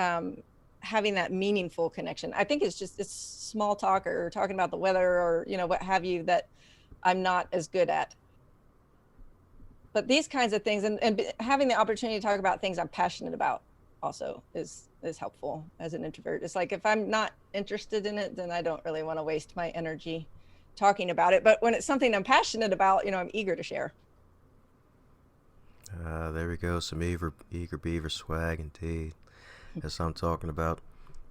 having that meaningful connection. I think it's small talk or talking about the weather or, what have you, that I'm not as good at. But these kinds of things and having the opportunity to talk about things I'm passionate about also is helpful as an introvert. It's like if I'm not interested in it, then I don't really want to waste my energy talking about it. But when it's something I'm passionate about, I'm eager to share. There we go. Some eager beaver swag indeed. That's what I'm talking about.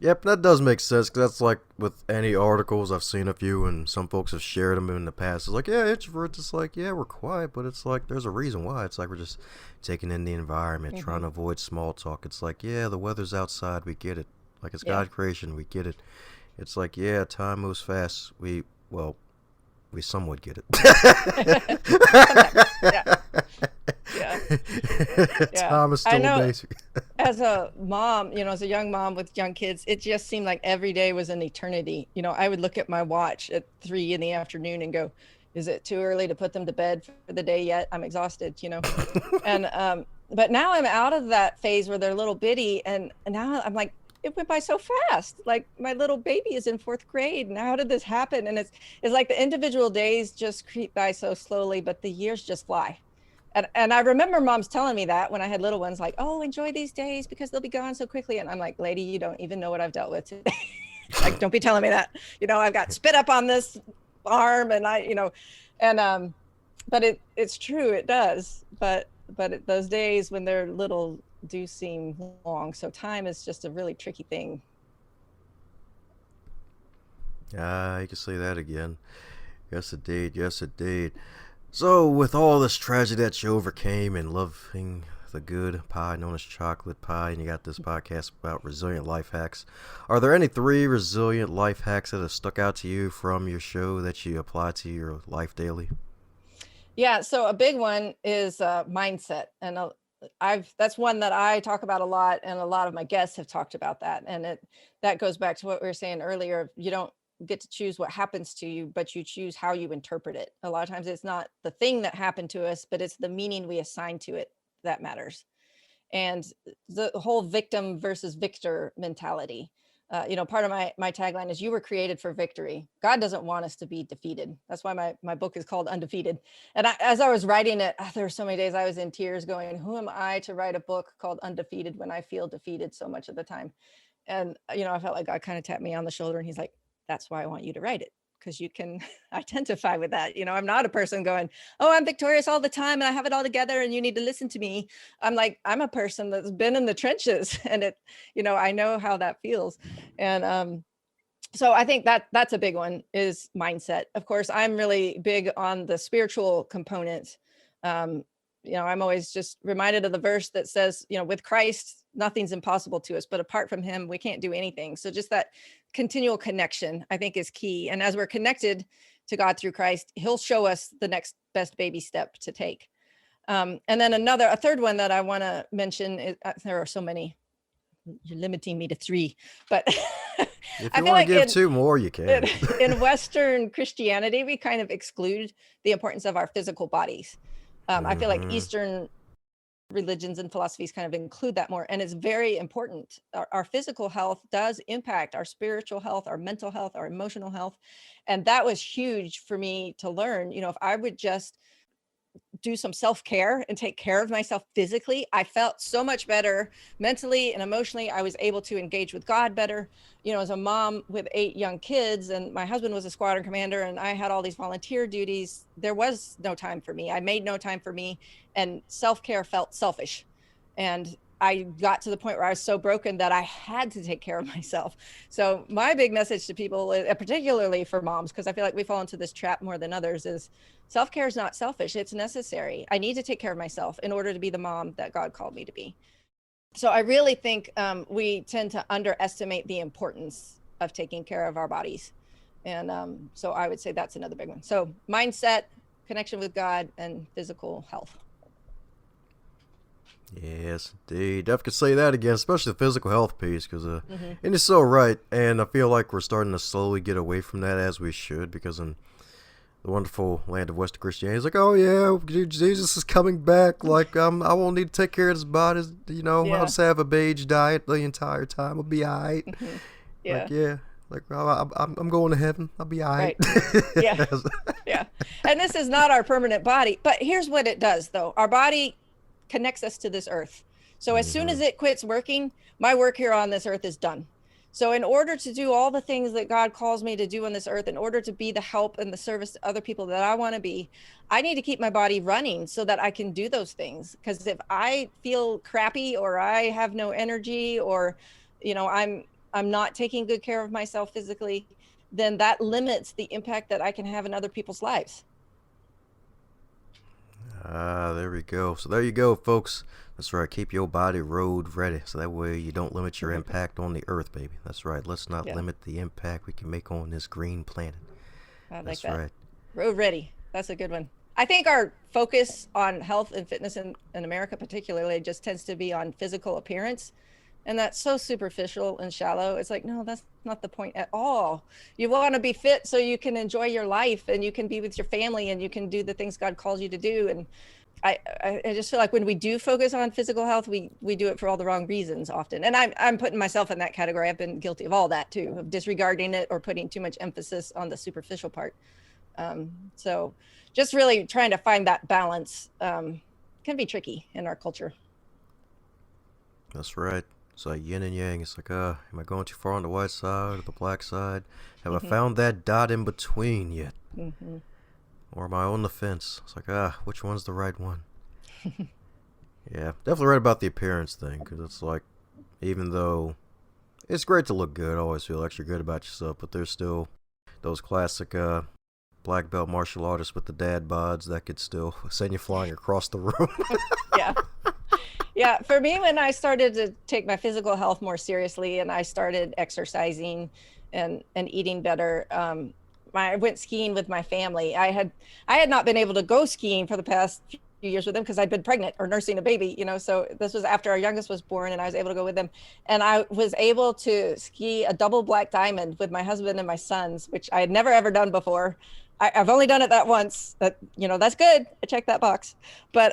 Yep, that does make sense, because that's like with any articles. I've seen a few and some folks have shared them in the past. It's like, yeah, introverts, it's like, yeah, we're quiet, but it's like there's a reason why. It's like we're just taking in the environment, trying to avoid small talk. It's like, yeah, the weather's outside, we get it. Like it's Yeah. God creation. We get it. It's like, yeah, time moves fast. We somewhat get it. Sometimes. Yeah. Yeah. Yeah. Time is I still know basic. as a mom, as a young mom with young kids, it just seemed like every day was an eternity. I would look at my watch at 3 in the afternoon and go, is it too early to put them to bed for the day yet? I'm exhausted. And, but now I'm out of that phase where they're little bitty. And now I'm like, it went by so fast. Like my little baby is in 4th grade. And how did this happen? And it's like the individual days just creep by so slowly, but the years just fly. And I remember moms telling me that when I had little ones, like, oh, enjoy these days because they'll be gone so quickly. And I'm like, lady, you don't even know what I've dealt with today. Like, don't be telling me that. I've got spit up on this arm and but it's true, it does. But those days when they're little do seem long. So time is just a really tricky thing. You can say that again. Yes, indeed. Yes, indeed. So, with all this tragedy that you overcame and loving the good pie known as chocolate pie, and you got this podcast about resilient life hacks, are there any 3 resilient life hacks that have stuck out to you from your show that you apply to your life daily? Yeah. So a big one is mindset. And that's one that I talk about a lot. And a lot of my guests have talked about that. And that goes back to what we were saying earlier. You don't get to choose what happens to you, but you choose how you interpret it. A lot of times it's not the thing that happened to us, but it's the meaning we assign to it that matters. And the whole victim versus victor mentality. Part of my tagline is, you were created for victory. God doesn't want us to be defeated. That's why my book is called Undefeated. And as I was writing it, there were so many days I was in tears going, who am I to write a book called Undefeated when I feel defeated so much of the time? And, I felt like God kind of tapped me on the shoulder and he's like, that's why I want you to write it, because you can identify with that. I'm not a person going, oh, I'm victorious all the time and I have it all together and you need to listen to me. I'm a person that's been in the trenches and I know how that feels. And so I think that's a big one, is mindset. Of course, I'm really big on the spiritual component. I'm always just reminded of the verse that says, with Christ, nothing's impossible to us, but apart from him, we can't do anything. So just that continual connection, I think, is key. And as we're connected to God through Christ, he'll show us the next best baby step to take. And then a third one that I want to mention is, there are so many, you're limiting me to 3, but if you want to give 2 more, you can. In Western Christianity, we kind of exclude the importance of our physical bodies. I feel like Eastern religions and philosophies kind of include that more. And it's very important. Our physical health does impact our spiritual health, our mental health, our emotional health. And that was huge for me to learn. If I would just do some self-care and take care of myself physically, I felt so much better mentally and emotionally. I was able to engage with God better. As a mom with 8 young kids, and my husband was a squadron commander, and I had all these volunteer duties, there was no time for me. I made no time for me, and self-care felt selfish. And I got to the point where I was so broken that I had to take care of myself. So my big message to people, particularly for moms, because I feel like we fall into this trap more than others, is self-care is not selfish. It's necessary. I need to take care of myself in order to be the mom that God called me to be. So I really think we tend to underestimate the importance of taking care of our bodies. And so I would say that's another big one. So mindset, connection with God, and physical health. Yes, indeed. Definitely could say that again, especially the physical health piece, because and it's so right. And I feel like we're starting to slowly get away from that, as we should, because in the wonderful land of Western Christianity, it's like, oh yeah, Jesus is coming back. Like I won't need to take care of his body. I'll just have a beige diet the entire time. I'll be alright. Yeah. I'm going to heaven. I'll be alright. Right. Yeah. Yeah. And this is not our permanent body, but here's what it does, though. Our body connects us to this earth. So as soon as it quits working, my work here on this earth is done. So in order to do all the things that God calls me to do on this earth, in order to be the help and the service to other people that I want to be, I need to keep my body running so that I can do those things. Because if I feel crappy, or I have no energy, or I'm not taking good care of myself physically, then that limits the impact that I can have in other people's lives. There we go. So there you go, folks. That's right. Keep your body road ready. So that way you don't limit your impact on the earth, baby. That's right. Let's not limit the impact we can make on this green planet. I like That's that. right. Road ready. That's a good one. I think our focus on health and fitness in America particularly just tends to be on physical appearance. And that's so superficial and shallow. It's like, no, that's not the point at all. You want to be fit so you can enjoy your life and you can be with your family and you can do the things God calls you to do. And I just feel like when we do focus on physical health, we do it for all the wrong reasons often. And I'm putting myself in that category. I've been guilty of all that too, of disregarding it or putting too much emphasis on the superficial part. So just really trying to find that balance can be tricky in our culture. That's right. It's like yin and yang. It's like, am I going too far on the white side or the black side? Have I found that dot in between yet? Mm-hmm. Or am I on the fence? It's like, which one's the right one? Yeah, definitely right about the appearance thing. Because it's like, even though it's great to look good, I always feel extra good about yourself, but there's still those classic black belt martial artists with the dad bods that could still send you flying across the room. Yeah. Yeah, for me, when I started to take my physical health more seriously and I started exercising and eating better, I went skiing with my family. I had not been able to go skiing for the past few years with them because I'd been pregnant or nursing a baby, so this was after our youngest was born and I was able to go with them. And I was able to ski a double black diamond with my husband and my sons, which I had never ever done before. I've only done it that once. That's good. I checked that box. But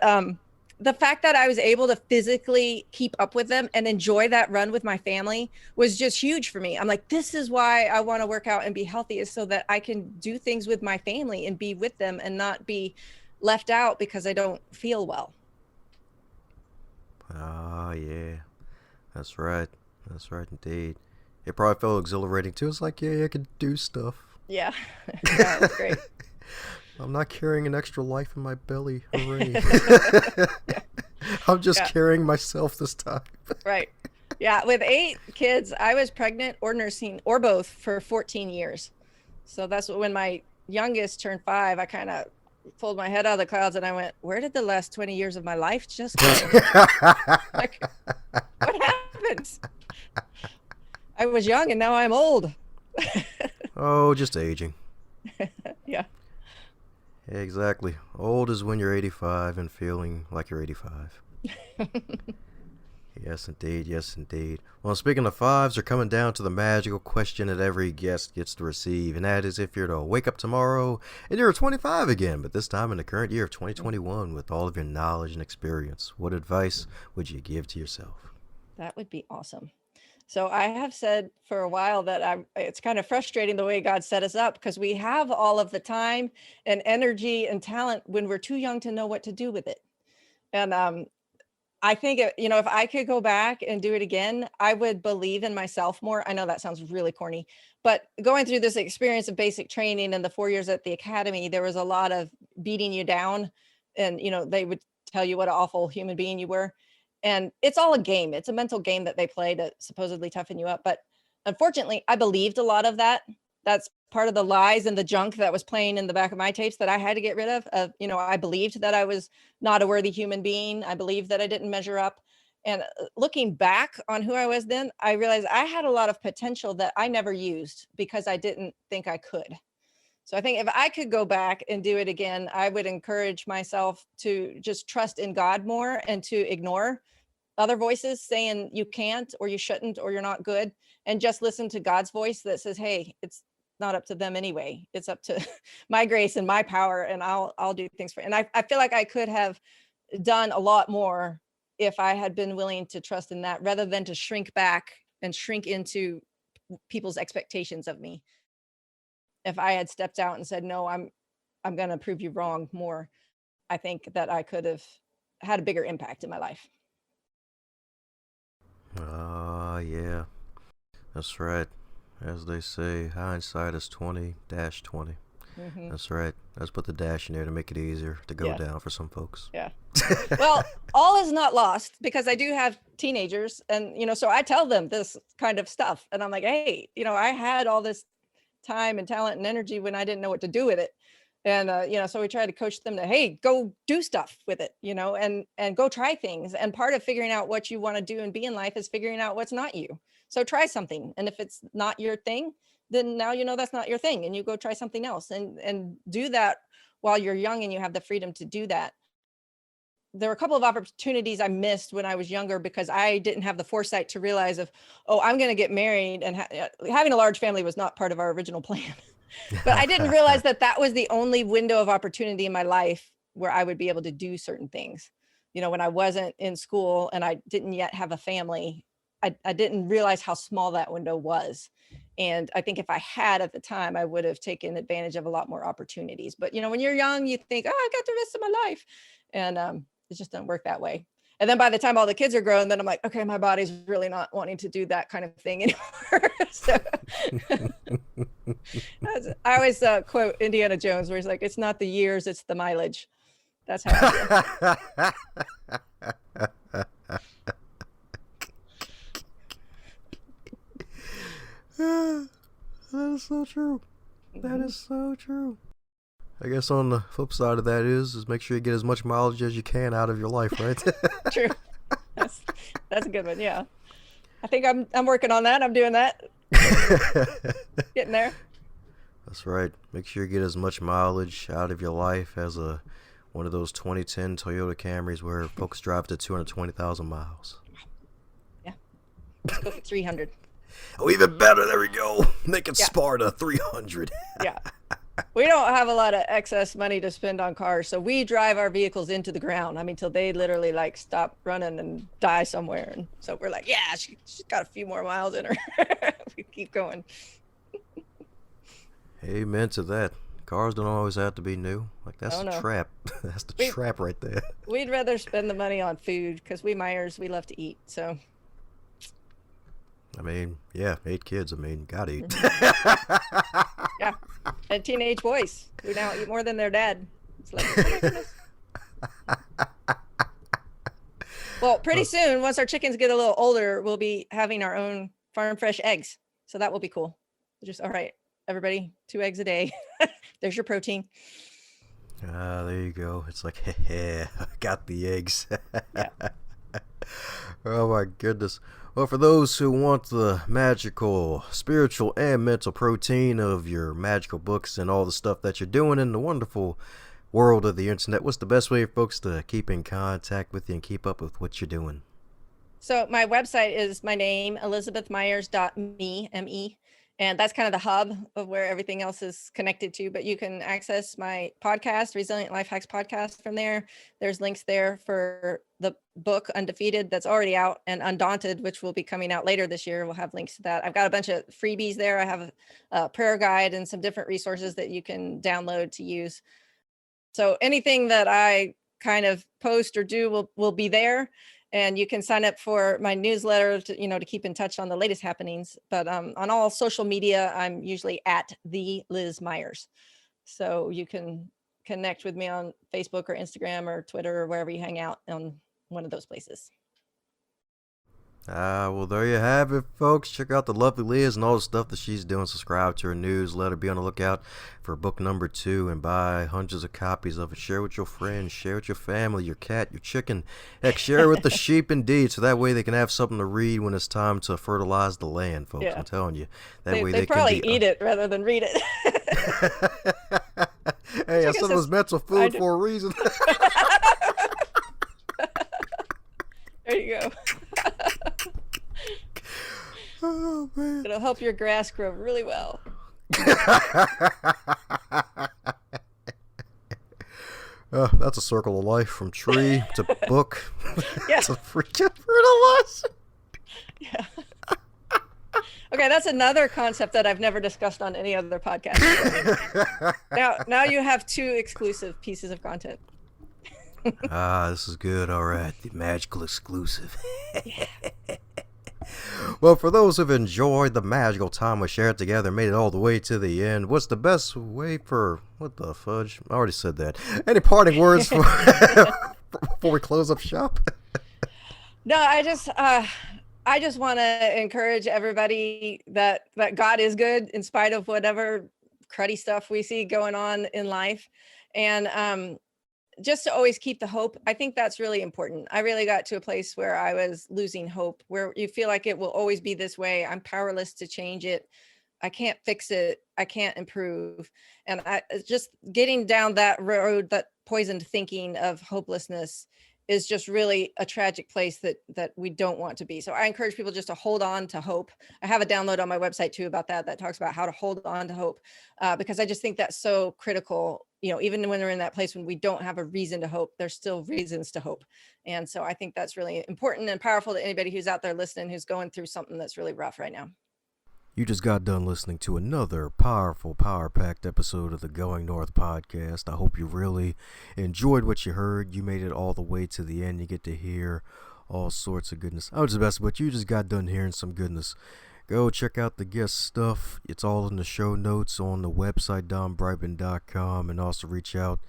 the fact that I was able to physically keep up with them and enjoy that run with my family was just huge for me. I'm like, this is why I want to work out and be healthy, is so that I can do things with my family and be with them and not be left out because I don't feel well. Yeah. That's right. That's right indeed. It probably felt exhilarating too. It's like, I could do stuff. Yeah. Yeah, that's great. I'm not carrying an extra life in my belly. Hooray. I'm just carrying myself this time. Right. Yeah. With 8 kids, I was pregnant or nursing or both for 14 years. So that's when my youngest turned 5, I kind of pulled my head out of the clouds and I went, where did the last 20 years of my life just go? Like, what happened? I was young and now I'm old. Oh, just aging. Yeah. Exactly. Old is when you're 85 and feeling like you're 85. Yes, indeed. Yes, indeed. Well, speaking of fives, we're coming down to the magical question that every guest gets to receive, and that is if you're to wake up tomorrow and you're 25 again, but this time in the current year of 2021 with all of your knowledge and experience, what advice would you give to yourself? That would be awesome. So I have said for a while that it's kind of frustrating the way God set us up, because we have all of the time and energy and talent when we're too young to know what to do with it. And I think, if I could go back and do it again, I would believe in myself more. I know that sounds really corny, but going through this experience of basic training and the 4 years at the academy, there was a lot of beating you down, and, they would tell you what an awful human being you were. And it's all a game. It's a mental game that they play to supposedly toughen you up. But unfortunately, I believed a lot of that. That's part of the lies and the junk that was playing in the back of my tapes that I had to get rid of. I believed that I was not a worthy human being. I believed that I didn't measure up. And looking back on who I was then, I realized I had a lot of potential that I never used because I didn't think I could. So I think if I could go back and do it again, I would encourage myself to just trust in God more and to ignore other voices saying you can't or you shouldn't or you're not good, and just listen to God's voice that says, hey, it's not up to them anyway. It's up to my grace and my power, and I'll do things for it. And I feel like I could have done a lot more if I had been willing to trust in that, rather than to shrink back and shrink into people's expectations of me. If I had stepped out and said, no, I'm going to prove you wrong more, I think that I could have had a bigger impact in my life. Yeah. That's right. As they say, hindsight is 20-20. Mm-hmm. That's right. Let's put the dash in there to make it easier to go down for some folks. Yeah. Well, all is not lost, because I do have teenagers, and, so I tell them this kind of stuff, and I'm like, hey, I had all this time and talent and energy when I didn't know what to do with it. And, so we try to coach them to, hey, go do stuff with it, and go try things. And part of figuring out what you want to do and be in life is figuring out what's not you. So try something. And if it's not your thing, then now that's not your thing, and you go try something else, and do that while you're young and you have the freedom to do that. There were a couple of opportunities I missed when I was younger because I didn't have the foresight to realize I'm going to get married, and having a large family was not part of our original plan. But I didn't realize that was the only window of opportunity in my life where I would be able to do certain things. When I wasn't in school and I didn't yet have a family, I didn't realize how small that window was. And I think if I had at the time, I would have taken advantage of a lot more opportunities. But, when you're young, you think, I got the rest of my life. And it just doesn't work that way. And then by the time all the kids are grown, then I'm like, okay, my body's really not wanting to do that kind of thing anymore. So I always quote Indiana Jones, where he's like, it's not the years, it's the mileage. That's how I feel. That is so true. That is so true. I guess on the flip side of that is make sure you get as much mileage as you can out of your life, right? True. That's a good one. Yeah. I think I'm working on that. I'm doing that. Getting there. That's right. Make sure you get as much mileage out of your life as one of those 2010 Toyota Camrys where folks drive to 220,000 miles. Yeah. Let's go for 300. Oh, even better. There we go. Make it Sparta 300. Yeah. We don't have a lot of excess money to spend on cars, so we drive our vehicles into the ground. I mean, till they literally stop running and die somewhere. And so we're like, yeah, she's got a few more miles in her. We keep going. Amen to that. Cars don't always have to be new. That's the trap. That's the trap right there. We'd rather spend the money on food because we Meyers, we love to eat. So. I mean, yeah, 8 kids. I mean, gotta eat. Yeah, and teenage boys who now eat more than their dad. It's like, oh my goodness. Well, pretty soon, once our chickens get a little older, we'll be having our own farm fresh eggs. So that will be cool. Just, all right, everybody, 2 eggs a day. There's your protein. There you go. It's like, I got the eggs. Yeah. Oh my goodness. Well, for those who want the magical, spiritual, and mental protein of your magical books and all the stuff that you're doing in the wonderful world of the internet, what's the best way for folks to keep in contact with you and keep up with what you're doing? So my website is my name, elizabethmeyers.me, M-E. And that's kind of the hub of where everything else is connected to. But you can access my podcast, Resilient Life Hacks podcast, from there. There's links there for the book Undefeated that's already out, and Undaunted, which will be coming out later this year. We'll have links to that. I've got a bunch of freebies there. I have a prayer guide and some different resources that you can download to use. So anything that I kind of post or do will be there. And you can sign up for my newsletter to keep in touch on the latest happenings. But on all social media, I'm usually at the Liz Meyers. So you can connect with me on Facebook or Instagram or Twitter or wherever you hang out on one of those places. Well, there you have it, folks. Check out the lovely Liz and all the stuff that she's doing. Subscribe to her newsletter. Be on the lookout for book number 2 and buy hundreds of copies of it. Share with your friends. Share with your family, your cat, your chicken. Heck, share with the sheep indeed, so that way they can have something to read when it's time to fertilize the land, folks. Yeah. I'm telling you. That way they probably can eat it rather than read it. Hey, I said it was mental food for a reason. There you go. Oh, man. It'll help your grass grow really well. That's a circle of life, from tree to book. Yeah. To freaking fertilizer. Yeah. Okay, that's another concept that I've never discussed on any other podcast. Now you have 2 exclusive pieces of content. This is good. All right, the magical exclusive. Yeah. Well, for those who've enjoyed the magical time we shared together, made it all the way to the end, what's the best way for... What the fudge? I already said that. Any parting words before we close up shop? No, I just want to encourage everybody that God is good in spite of whatever cruddy stuff we see going on in life. And just to always keep the hope. I think that's really important. I really got to a place where I was losing hope, where you feel like it will always be this way. I'm powerless to change it. I can't fix it. I can't improve. And just getting down that road, that poisoned thinking of hopelessness, is just really a tragic place that we don't want to be. So I encourage people just to hold on to hope. I have a download on my website too about that talks about how to hold on to hope, because I just think that's so critical. Even when we're in that place when we don't have a reason to hope, there's still reasons to hope. And so I think that's really important and powerful to anybody who's out there listening, who's going through something that's really rough right now. You just got done listening to another powerful, power-packed episode of the Going North podcast. I hope you really enjoyed what you heard. You made it all the way to the end. You get to hear all sorts of goodness. I was just best, but you just got done hearing some goodness. Go check out the guest stuff. It's all in the show notes on the website, donbrightman.com, and also reach out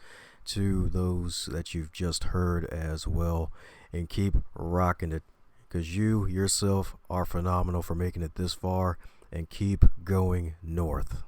to those that you've just heard as well. And keep rocking it, because you yourself are phenomenal for making it this far. And keep going north.